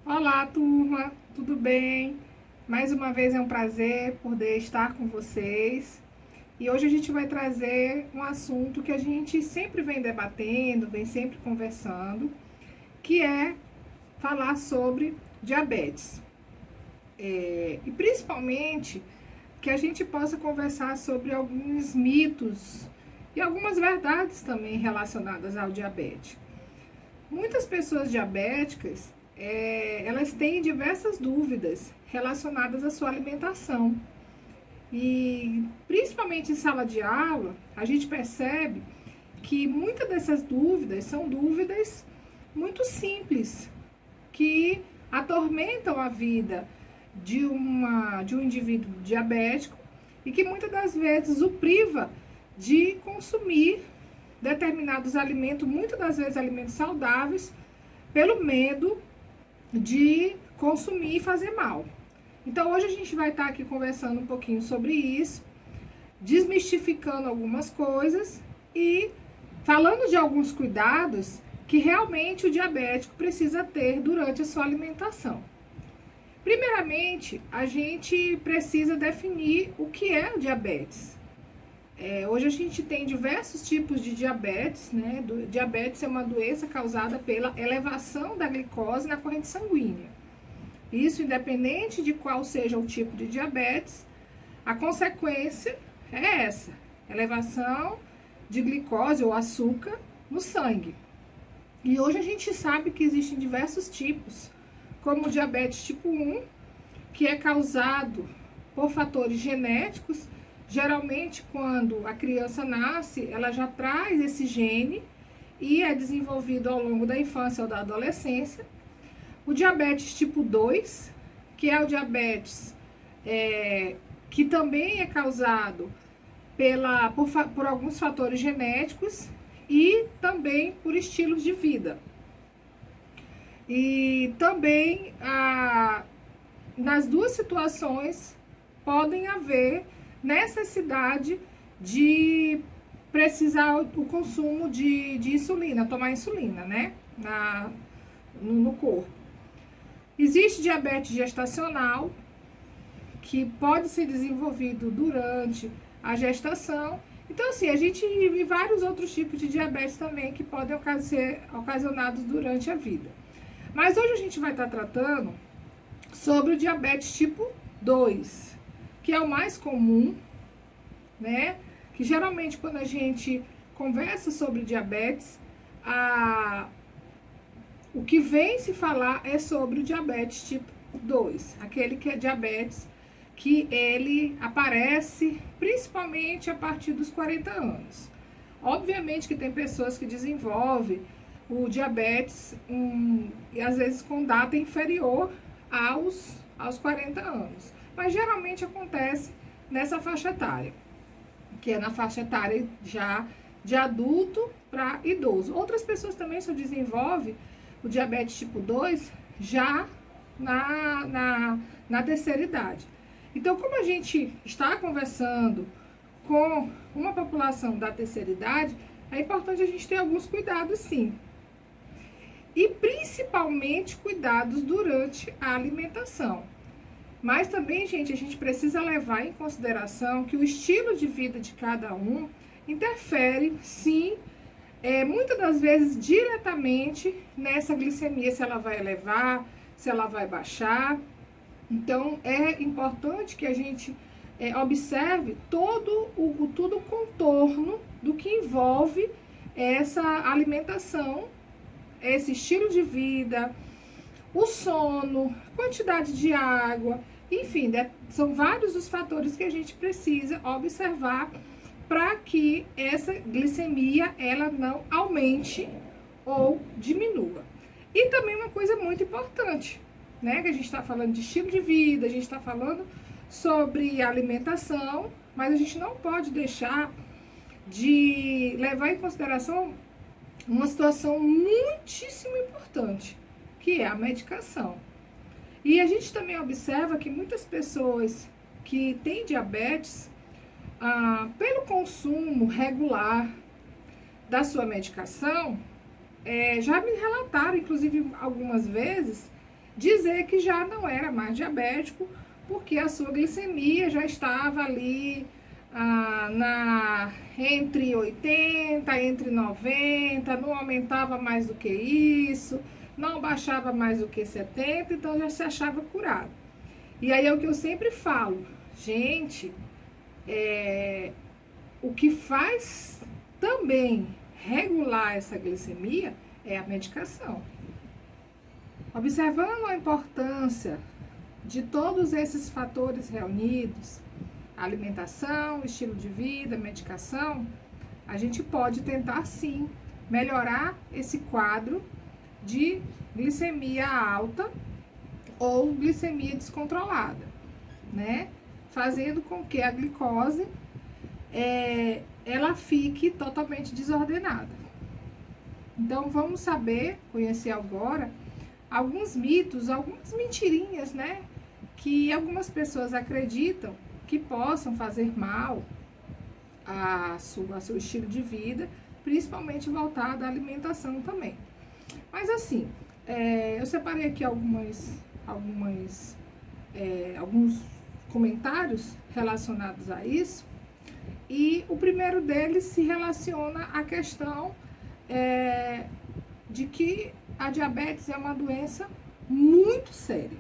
Olá, turma, tudo bem? Mais uma vez é um prazer poder estar com vocês. E hoje a gente vai trazer um assunto que a gente sempre vem debatendo, vem sempre conversando, que é falar sobre diabetes. E principalmente que a gente possa conversar sobre alguns mitos e algumas verdades também relacionadas ao diabetes. Muitas pessoas diabéticas, elas têm diversas dúvidas relacionadas à sua alimentação. E principalmente em sala de aula, a gente percebe que muitas dessas dúvidas são dúvidas muito simples, que atormentam a vida de um indivíduo diabético e que muitas das vezes o priva de consumir determinados alimentos, muitas das vezes alimentos saudáveis, pelo medo de consumir e fazer mal. Então hoje a gente vai estar aqui conversando um pouquinho sobre isso, desmistificando algumas coisas e falando de alguns cuidados que realmente o diabético precisa ter durante a sua alimentação. Primeiramente, a gente precisa definir o que é o diabetes. Hoje a gente tem diversos tipos de diabetes, né? Diabetes é uma doença causada pela elevação da glicose na corrente sanguínea. Isso independente de qual seja o tipo de diabetes, a consequência é essa, elevação de glicose ou açúcar no sangue. E hoje a gente sabe que existem diversos tipos, como o diabetes tipo 1, que é causado por fatores genéticos. Geralmente, quando a criança nasce, ela já traz esse gene e é desenvolvido ao longo da infância ou da adolescência. O diabetes tipo 2, que é o diabetes que também é causado por alguns fatores genéticos e também por estilos de vida. E também, nas duas situações, podem haver necessidade de precisar o consumo de insulina, tomar insulina, né? No corpo. Existe diabetes gestacional, que pode ser desenvolvido durante a gestação. Então, assim, a gente vive vários outros tipos de diabetes também que podem ser ocasionados durante a vida. Mas hoje a gente vai estar tratando sobre o diabetes tipo 2, que é o mais comum, né? Que geralmente quando a gente conversa sobre diabetes, o que vem se falar é sobre o diabetes tipo 2, aquele que é diabetes que ele aparece principalmente a partir dos 40 anos. Obviamente que tem pessoas que desenvolvem o diabetes e às vezes com data inferior aos 40 anos. Mas geralmente acontece nessa faixa etária, que é na faixa etária já de adulto para idoso. Outras pessoas também só desenvolvem o diabetes tipo 2 já na terceira idade. Então, como a gente está conversando com uma população da terceira idade, é importante a gente ter alguns cuidados, sim. E principalmente cuidados durante a alimentação. Mas também, gente, a gente precisa levar em consideração que o estilo de vida de cada um interfere, sim, muitas das vezes diretamente nessa glicemia, se ela vai elevar, se ela vai baixar. Então, é importante que a gente observe todo o contorno do que envolve essa alimentação, esse estilo de vida, o sono, quantidade de água, enfim, são vários os fatores que a gente precisa observar para que essa glicemia ela não aumente ou diminua. E também uma coisa muito importante, né? Que a gente está falando de estilo de vida, a gente está falando sobre alimentação, mas a gente não pode deixar de levar em consideração uma situação muitíssimo importante, que é a medicação. E a gente também observa que muitas pessoas que têm diabetes, pelo consumo regular da sua medicação, já me relataram, inclusive algumas vezes, dizer que já não era mais diabético, porque a sua glicemia já estava ali entre 80, entre 90, não aumentava mais do que isso, não baixava mais do que 70, então já se achava curado. E aí é o que eu sempre falo, gente, o que faz também regular essa glicemia é a medicação. Observando a importância de todos esses fatores reunidos, alimentação, estilo de vida, medicação, a gente pode tentar sim melhorar esse quadro de glicemia alta ou glicemia descontrolada, né? Fazendo com que a glicose ela fique totalmente desordenada. Então vamos conhecer agora alguns mitos, algumas mentirinhas, né? Que algumas pessoas acreditam que possam fazer mal ao seu estilo de vida, principalmente voltado à alimentação também. Mas assim, eu separei aqui alguns comentários relacionados a isso. E o primeiro deles se relaciona à questão de que a diabetes é uma doença muito séria,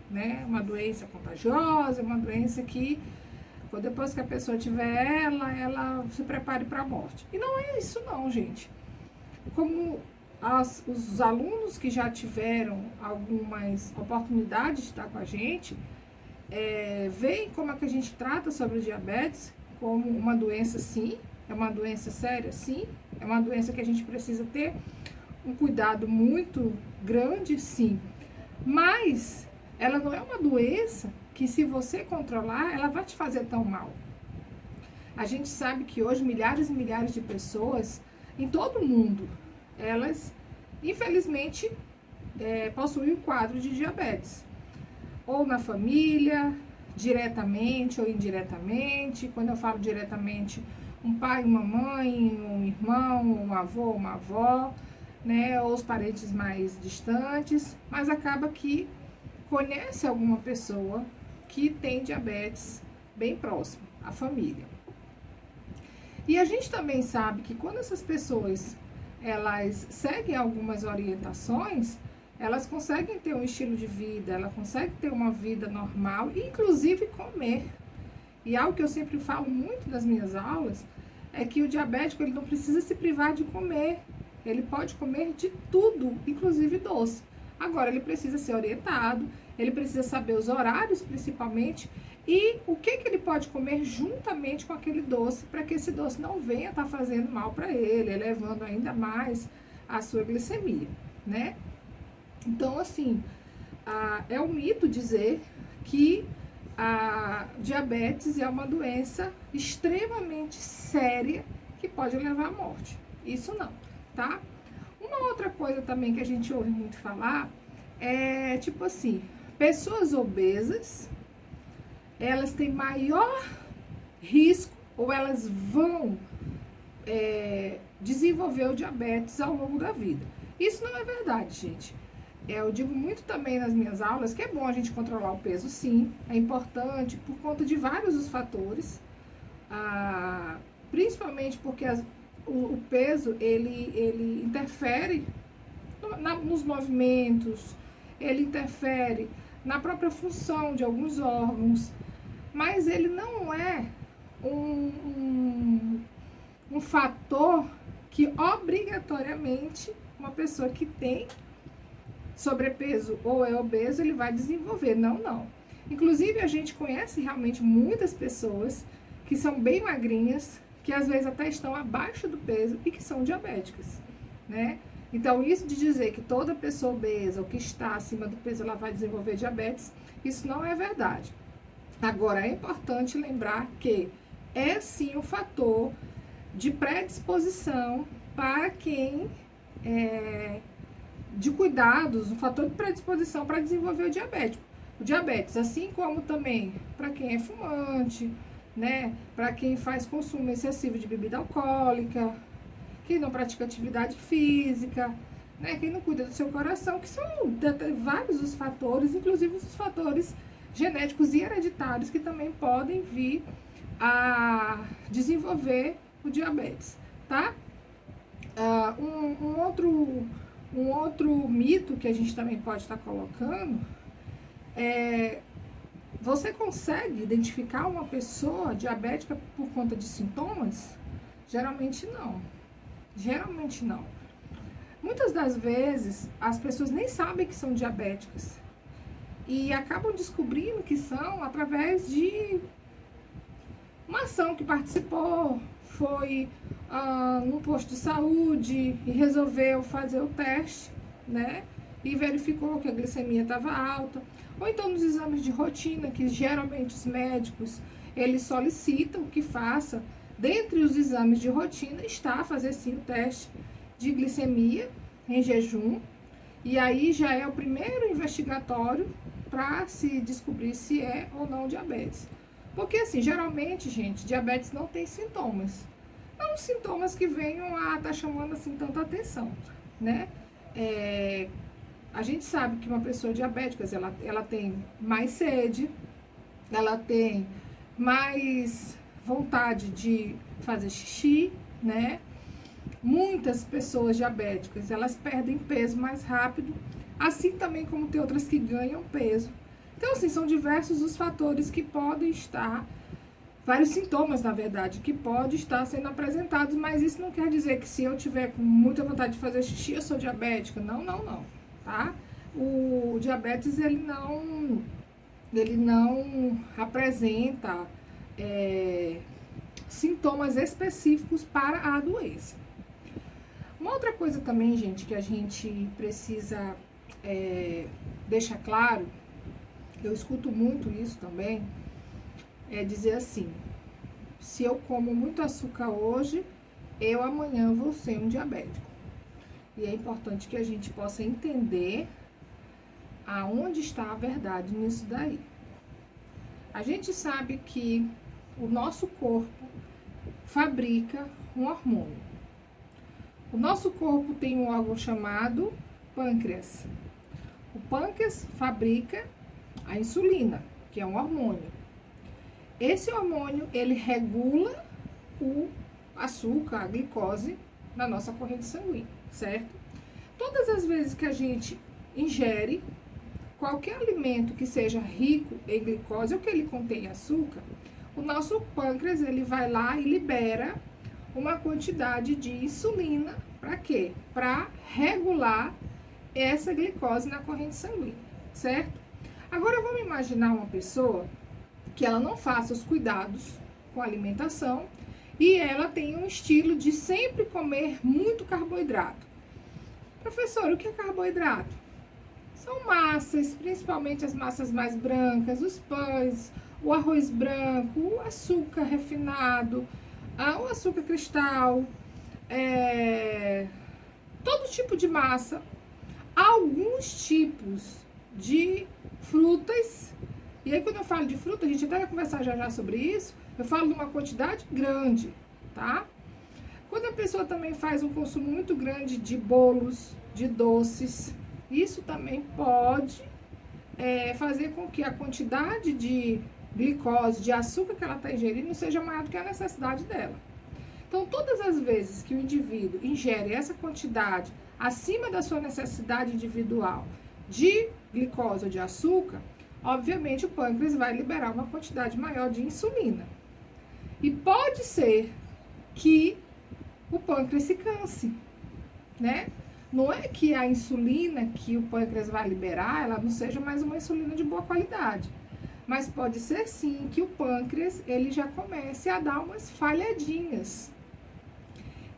né? Uma doença contagiosa, uma doença que depois que a pessoa tiver ela se prepare para a morte. E não é isso não, gente. Como os alunos que já tiveram algumas oportunidades de estar com a gente, veem como é que a gente trata sobre o diabetes como uma doença, sim, é uma doença séria, sim, é uma doença que a gente precisa ter um cuidado muito grande, sim, mas ela não é uma doença que, se você controlar, ela vai te fazer tão mal. A gente sabe que hoje milhares e milhares de pessoas em todo o mundo, elas, infelizmente, possuem um quadro de diabetes, ou na família, diretamente ou indiretamente. Quando eu falo diretamente, um pai, uma mãe, um irmão, um avô, uma avó, né, ou os parentes mais distantes, mas acaba que conhece alguma pessoa que tem diabetes bem próximo, a família. E a gente também sabe que quando essas pessoas elas seguem algumas orientações, elas conseguem ter um estilo de vida, elas conseguem ter uma vida normal, inclusive comer. E algo que eu sempre falo muito nas minhas aulas é que o diabético ele não precisa se privar de comer. Ele pode comer de tudo, inclusive doce. Agora, ele precisa ser orientado, ele precisa saber os horários, principalmente, e o que ele pode comer juntamente com aquele doce, para que esse doce não venha estar fazendo mal para ele, elevando ainda mais a sua glicemia, né? Então, assim, é um mito dizer que a diabetes é uma doença extremamente séria que pode levar à morte. Isso não, tá? Uma outra coisa também que a gente ouve muito falar é, tipo assim, pessoas obesas, elas têm maior risco ou elas vão desenvolver o diabetes ao longo da vida. Isso não é verdade, gente. Eu digo muito também nas minhas aulas que é bom a gente controlar o peso, sim. É importante por conta de vários os fatores, principalmente porque o peso, ele interfere nos movimentos, ele interfere na própria função de alguns órgãos, mas ele não é um fator que obrigatoriamente uma pessoa que tem sobrepeso ou é obeso, ele vai desenvolver. Não, não. Inclusive, a gente conhece realmente muitas pessoas que são bem magrinhas, que às vezes até estão abaixo do peso e que são diabéticas, né? Então, isso de dizer que toda pessoa obesa ou que está acima do peso, ela vai desenvolver diabetes, isso não é verdade. Agora, é importante lembrar que é sim um fator de predisposição para quem de cuidados, um fator de predisposição para desenvolver o diabetes, assim como também para quem é fumante, né, para quem faz consumo excessivo de bebida alcoólica, que não pratica atividade física, né? Quem não cuida do seu coração, que são vários os fatores, inclusive os fatores genéticos e hereditários que também podem vir a desenvolver o diabetes, tá? Um outro mito que a gente também pode estar colocando é: você consegue identificar uma pessoa diabética por conta de sintomas? Geralmente não. Geralmente não. Muitas das vezes as pessoas nem sabem que são diabéticas e acabam descobrindo que são através de uma ação que participou, foi num posto de saúde e resolveu fazer o teste, né? E verificou que a glicemia estava alta. Ou então nos exames de rotina, que geralmente os médicos, eles solicitam que faça, dentre os exames de rotina, está a fazer sim o teste de glicemia em jejum. E aí já é o primeiro investigatório para se descobrir se é ou não diabetes. Porque assim, geralmente, gente, diabetes não tem sintomas. Não sintomas que venham a estar chamando assim tanta atenção, né? A gente sabe que uma pessoa diabética, ela tem mais sede, ela tem mais vontade de fazer xixi, né? Muitas pessoas diabéticas, elas perdem peso mais rápido, assim também como tem outras que ganham peso. Então, assim, são diversos os fatores que podem estar, vários sintomas, na verdade, que podem estar sendo apresentados, mas isso não quer dizer que se eu tiver com muita vontade de fazer xixi, eu sou diabética. Não, não, não, tá? O diabetes, ele não apresenta sintomas específicos para a doença. Uma outra coisa também, gente, que a gente precisa deixar claro, eu escuto muito isso também, é dizer assim: se eu como muito açúcar hoje, eu amanhã vou ser um diabético. E é importante que a gente possa entender aonde está a verdade nisso daí. A gente sabe que o nosso corpo fabrica um hormônio. O nosso corpo tem um órgão chamado pâncreas. O pâncreas fabrica a insulina, que é um hormônio. Esse hormônio, ele regula o açúcar, a glicose na nossa corrente sanguínea, certo? Todas as vezes que a gente ingere qualquer alimento que seja rico em glicose ou que ele contém açúcar, o nosso pâncreas, ele vai lá e libera uma quantidade de insulina. Para quê? Para regular essa glicose na corrente sanguínea, certo? Agora vamos imaginar uma pessoa que ela não faça os cuidados com a alimentação e ela tem um estilo de sempre comer muito carboidrato. Professor, o que é carboidrato? São massas, principalmente as massas mais brancas, os pães, o arroz branco, o açúcar refinado, o açúcar cristal, todo tipo de massa, alguns tipos de frutas. E aí, quando eu falo de fruta, a gente até vai conversar já sobre isso, eu falo de uma quantidade grande, tá? Quando a pessoa também faz um consumo muito grande de bolos, de doces, isso também pode fazer com que a quantidade de glicose, de açúcar que ela está ingerindo, seja maior do que a necessidade dela. Então, todas as vezes que o indivíduo ingere essa quantidade acima da sua necessidade individual de glicose ou de açúcar, obviamente o pâncreas vai liberar uma quantidade maior de insulina. E pode ser que o pâncreas se canse, né? Não é que a insulina que o pâncreas vai liberar, ela não seja mais uma insulina de boa qualidade. Mas pode ser sim que o pâncreas, ele já comece a dar umas falhadinhas.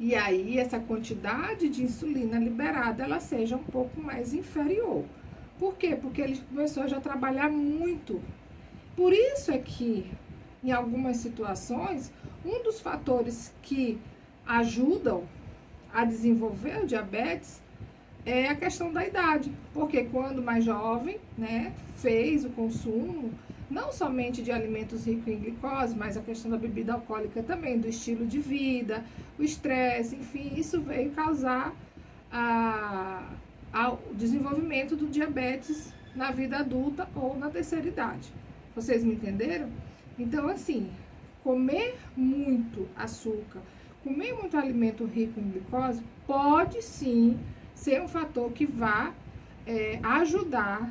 E aí, essa quantidade de insulina liberada, ela seja um pouco mais inferior. Por quê? Porque ele começou a já trabalhar muito. Por isso é que, em algumas situações, um dos fatores que ajudam a desenvolver o diabetes é a questão da idade. Porque quando mais jovem, né, fez o consumo, não somente de alimentos ricos em glicose, mas a questão da bebida alcoólica também, do estilo de vida, o estresse, enfim, isso veio causar ao desenvolvimento do diabetes na vida adulta ou na terceira idade. Vocês me entenderam? Então, assim, comer muito açúcar, comer muito alimento rico em glicose, pode sim ser um fator que vá ajudar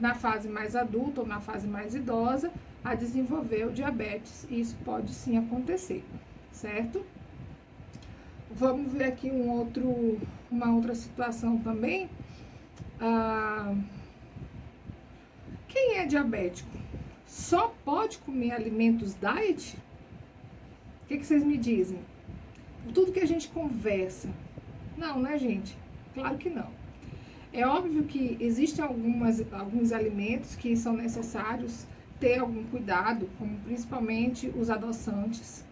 na fase mais adulta ou na fase mais idosa, a desenvolver o diabetes. E isso pode sim acontecer, certo? Vamos ver aqui uma outra situação também. Quem é diabético só pode comer alimentos diet? O que vocês me dizem? Tudo que a gente conversa. Não, né, gente? Claro que não. É óbvio que existem alguns alimentos que são necessários ter algum cuidado, como principalmente os adoçantes.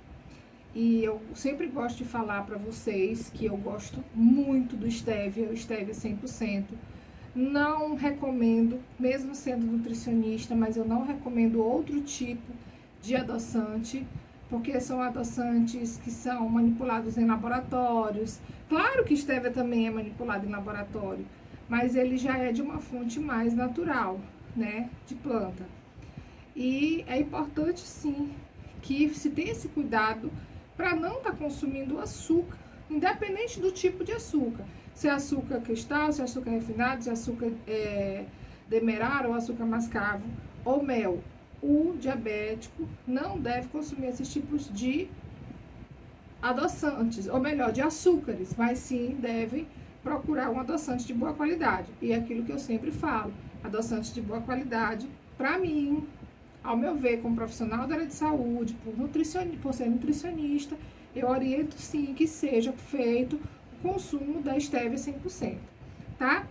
E eu sempre gosto de falar para vocês que eu gosto muito do stevia, o stevia 100%. Não recomendo, mesmo sendo nutricionista, mas eu não recomendo outro tipo de adoçante, porque são adoçantes que são manipulados em laboratórios. Claro que stevia também é manipulado em laboratório, mas ele já é de uma fonte mais natural, né, de planta. E é importante sim que se tenha esse cuidado para não estar consumindo açúcar, independente do tipo de açúcar. Se é açúcar cristal, se é açúcar refinado, se é açúcar demerara ou açúcar mascavo ou mel. O diabético não deve consumir esses tipos de adoçantes, ou melhor, de açúcares, mas sim deve procurar um adoçante de boa qualidade. E é aquilo que eu sempre falo, adoçante de boa qualidade, para mim, ao meu ver, como profissional da área de saúde, por ser nutricionista, eu oriento sim que seja feito o consumo da stevia 100%, tá?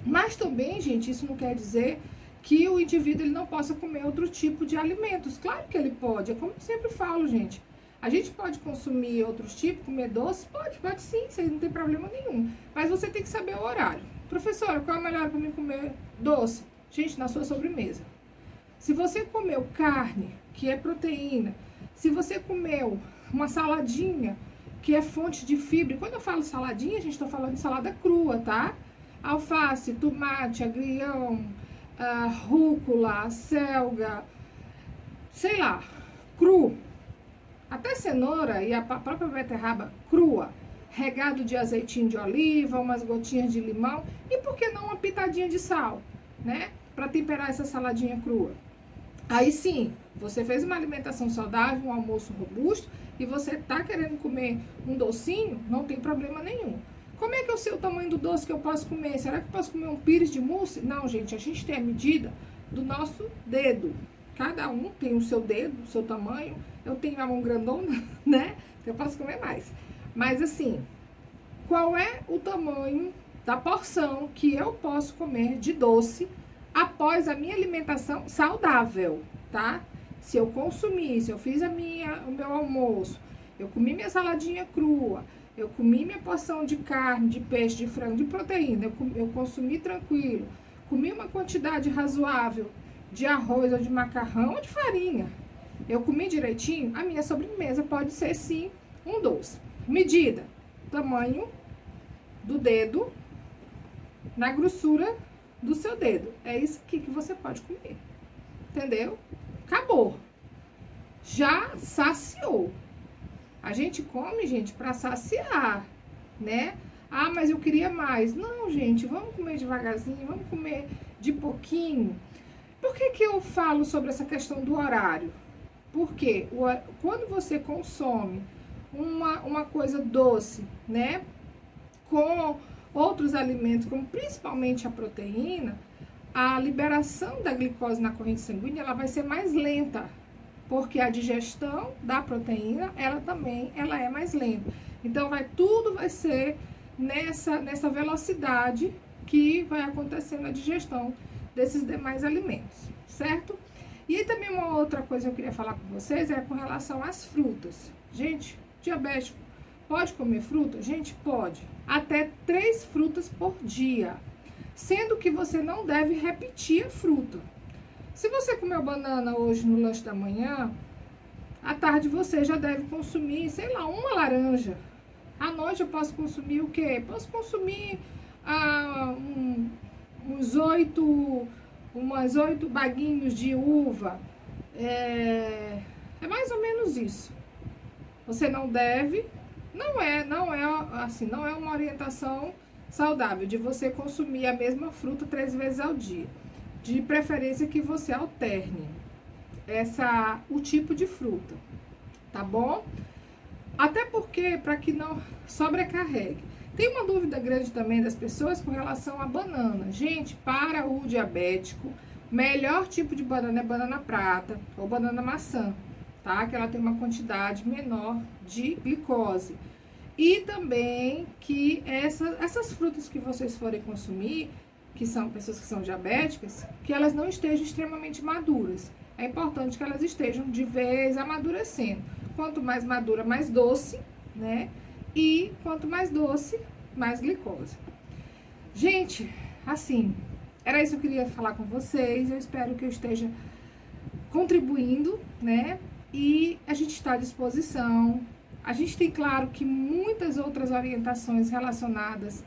Mas também, gente, isso não quer dizer que o indivíduo ele não possa comer outro tipo de alimentos. Claro que ele pode, é como eu sempre falo, gente. A gente pode consumir outros tipos, comer doce? Pode sim, isso aí não tem problema nenhum. Mas você tem que saber o horário. Professora, qual é o melhor para mim comer doce? Gente, na sua sobremesa. Se você comeu carne, que é proteína, se você comeu uma saladinha, que é fonte de fibra, e quando eu falo saladinha, a gente está falando de salada crua, tá? Alface, tomate, agrião, rúcula, selga, sei lá, cru. Até cenoura e a própria beterraba crua, regado de azeitinho de oliva, umas gotinhas de limão, e por que não uma pitadinha de sal, né? Para temperar essa saladinha crua. Aí sim, você fez uma alimentação saudável, um almoço robusto, e você tá querendo comer um docinho, não tem problema nenhum. Como é que eu sei o tamanho do doce que eu posso comer? Será que eu posso comer um pires de mousse? Não, gente, a gente tem a medida do nosso dedo. Cada um tem o seu dedo, o seu tamanho. Eu tenho a mão grandona, né? Eu posso comer mais. Mas assim, qual é o tamanho da porção que eu posso comer de doce após a minha alimentação saudável, tá? Se eu consumir, se eu fiz o meu almoço, eu comi minha saladinha crua, eu comi minha porção de carne, de peixe, de frango, de proteína, eu consumi tranquilo, comi uma quantidade razoável de arroz ou de macarrão ou de farinha, eu comi direitinho, a minha sobremesa pode ser sim um doce. Medida, tamanho do dedo na grossura do seu dedo. É isso aqui que você pode comer. Entendeu? Acabou. Já saciou. A gente come, gente, para saciar, né? Ah, mas eu queria mais. Não, gente, vamos comer devagarzinho, vamos comer de pouquinho. Por que que eu falo sobre essa questão do horário? Porque quando você consome uma coisa doce, né? Com outros alimentos, como principalmente a proteína, a liberação da glicose na corrente sanguínea, ela vai ser mais lenta, porque a digestão da proteína, ela é mais lenta. Então, tudo vai ser nessa velocidade que vai acontecendo a digestão desses demais alimentos, certo? E aí também uma outra coisa que eu queria falar com vocês é com relação às frutas. Gente, diabético pode comer fruta? Gente, pode. Até 3 frutas por dia. Sendo que você não deve repetir a fruta. Se você comeu banana hoje no lanche da manhã, à tarde você já deve consumir, sei lá, uma laranja. À noite eu posso consumir o quê? Posso consumir uns umas 8 baguinhos de uva. É mais ou menos isso. Você não deve, não é uma orientação saudável de você consumir a mesma fruta 3 vezes ao dia. De preferência que você alterne o tipo de fruta, tá bom? Até porque, para que não sobrecarregue. Tem uma dúvida grande também das pessoas com relação à banana. Gente, para o diabético, o melhor tipo de banana é banana prata ou banana maçã, tá? Que ela tem uma quantidade menor de glicose. E também que essas frutas que vocês forem consumir, que são pessoas que são diabéticas, que elas não estejam extremamente maduras. É importante que elas estejam de vez amadurecendo. Quanto mais madura, mais doce, né? E quanto mais doce, mais glicose. Gente, assim, era isso que eu queria falar com vocês. Eu espero que eu esteja contribuindo, né? E a gente está à disposição. A gente tem, claro, que muitas outras orientações relacionadas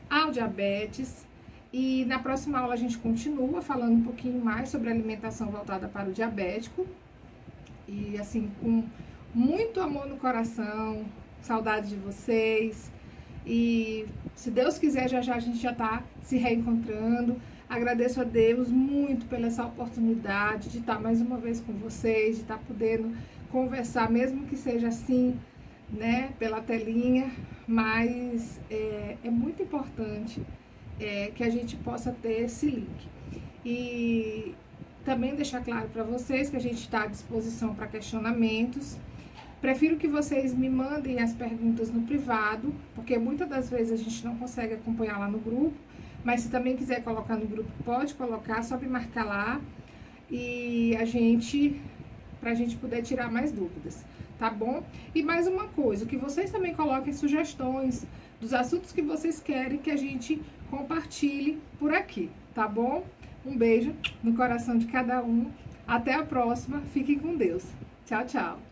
ao diabetes. E na próxima aula a gente continua falando um pouquinho mais sobre alimentação voltada para o diabético. E assim, com muito amor no coração, saudade de vocês. E se Deus quiser, já já a gente já tá se reencontrando. Agradeço a Deus muito pela essa oportunidade de estar mais uma vez com vocês, de estar podendo conversar, mesmo que seja assim, né, pela telinha. Mas é muito importante que a gente possa ter esse link. E também deixar claro para vocês que a gente está à disposição para questionamentos. Prefiro que vocês me mandem as perguntas no privado, porque muitas das vezes a gente não consegue acompanhar lá no grupo, mas se também quiser colocar no grupo, pode colocar, só me marcar lá e pra gente poder tirar mais dúvidas, tá bom? E mais uma coisa, que vocês também coloquem sugestões dos assuntos que vocês querem que a gente compartilhe por aqui, tá bom? Um beijo no coração de cada um. Até a próxima. Fiquem com Deus. Tchau, tchau.